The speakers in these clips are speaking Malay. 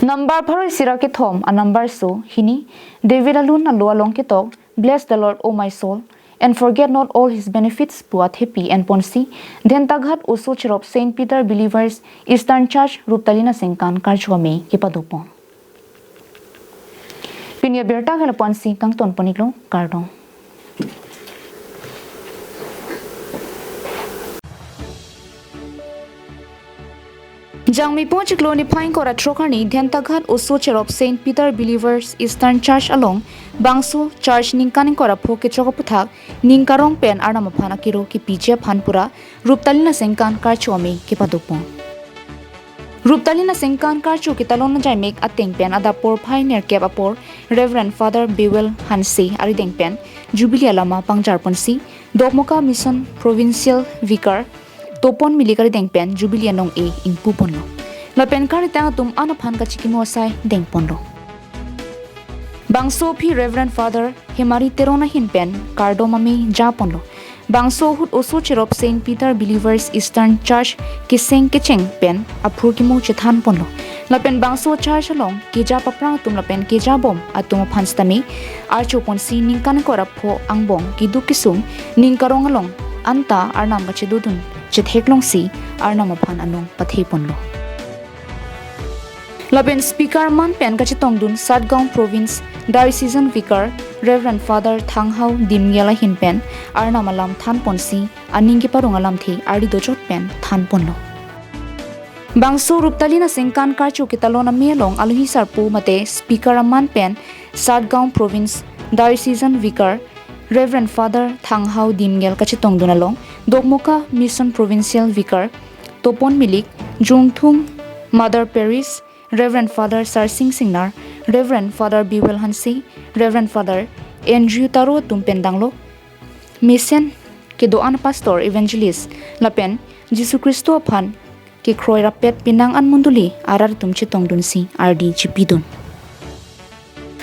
Number pharo sira ke thom a number so hini David alun na lo along ke tok bless the Lord O my soul and forget not all his benefits puat happy and ponsi Dhentaghat also Cherop Saint Peter Believers Eastern Church Ruptalin Asengkan karchwame ke padopon pinya berta hala ponsi kang ton poniklo kardong Jangmi Ponchik Loni Pine Kora Trokarni, Dhentaghat also Cherop Saint Peter Believers Eastern Church along Bangso Church Ningkaning Kora Phoke Chokoputhak Ningkarong Pen Arnamaphana Kiro ki Piche Phanpura Ruptalin Asengkan Karchome ki Padupon Ruptalin Asengkan Karchu ki Talon Jaimek Ateng Pen Adapor Pioneer Kep Apor Reverend Father Bewell Hansi Arideng Pen Jubilee Alama Pangjar Ponsi Dokmoka Mission Provincial Vicar Topon milikari dengpen Jubilee anong e ingpupon lo. Lapen kari tanga tum anaphan ka chikimo asay dengpon lo. Bangso phi Reverend Father Hemari Terona hinpen kardo mami japon lo. Bangso hut oso Cherop Saint Peter Believers Eastern Church kiseng kecheng pen apur kimo chethan pon lo. Lapen bangso church along keja paprang tum lapen keja bom atum phanstami archopon si ningkan korapho angbong kidu kisum ningkarong along anta arnam bachedudun Heklong si Arnamaphan anong pathiponlo. Laben Speaker Man Pen Kachitongdun Sadgaon Province Diocesan Vicar Reverend Father Thanghau Dimyala Hinpen Arnamalam Thanponsi Aningi Parungalam Thi Ardi Dojot Pen Thanponlo. Bangso Ruptalin Asengkan Karchu Kitalona Melong Aluhi Sarpu Mate Speaker Man Pen Sadgaon Province Diocesan Vicar Reverend Father Thanghau Dimyal Kachitongdun along Dokmoka Mission Provincial Vicar Topon Milik Jungthung Mother Paris Reverend Father Sarsing Singnar Reverend Father Bewell Hansi Reverend Father Andrew Taro Tumpendanglo Mission ke doan Pastor Evangelist Lapen Jesu Kristo Phan ke Kroy Rapet Pinang an Manduli arar tumchitong dunsi RD Chipidun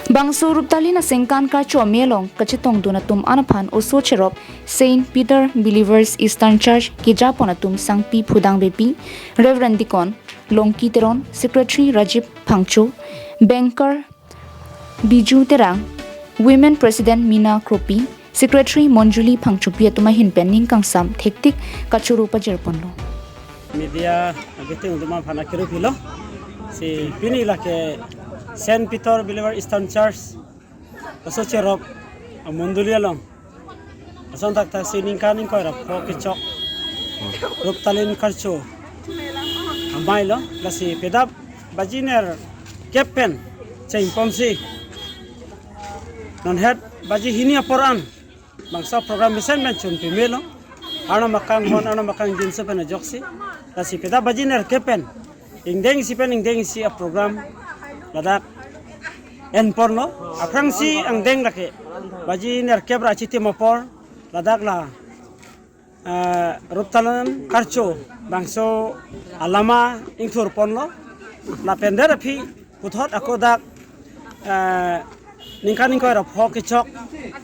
Bangso Ruptalin Asengkan Karcho Melong Kachitong Dunatum Anaphan Oso Cherop Saint Peter Believers Eastern Church ki Japonatum Sangpi Phudang Bepi Reverend Dikon Longki Teron Secretary Rajib Phangcho Banker Biju Terang Women President Mina Kropi Secretary Manduli Phangchupi atuma hinpen ningkangsam thektik kachuru pajerponlo Media abiting duma phana kirupilo si pini lake Saint Peter Believer Eastern Church Oso Cherop Manduli along Ason takta siningkaning ko ra Pokechok Ruptalin Karcho Amailo lasi pedap bajiner kepen chain pomsi non head baji hini aporan bangsa program mission mention pimelo ana makang din sa pana joksi lasi pedap bajiner kepen ingdeng si a program ladak en porno aprang si ang deng lake baji ner kebra chiti mopor ladak la Ruptalin Karcho bangso alama ingthur porno la pender phi puthot akodak ningkaning ko ra Pokechok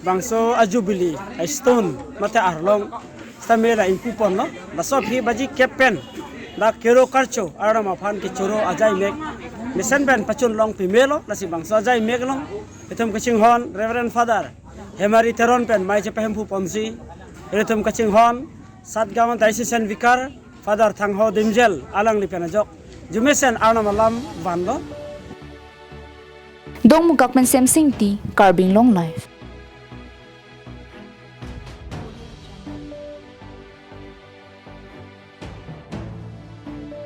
bangso ajubili a stone mate arlong stamela impu porno baso phi baji kepen la kero Karcho Arnamaphan ki choro ajai mek Mission Ben Pachun Long Pimelo Nasi Bangsa Jai Meglong Itum Kaching Hon Reverend Father Hemari Teron Pen Mai Chepahempu Pomsi Itum Kaching Hon Sadgaon Diocesan Vicar Father Thanghau Dimjel Alang Lipenajok Jumesen Arnamalam Vanlo Dong Mugakmen Sem Sing Ti Carbing Long Life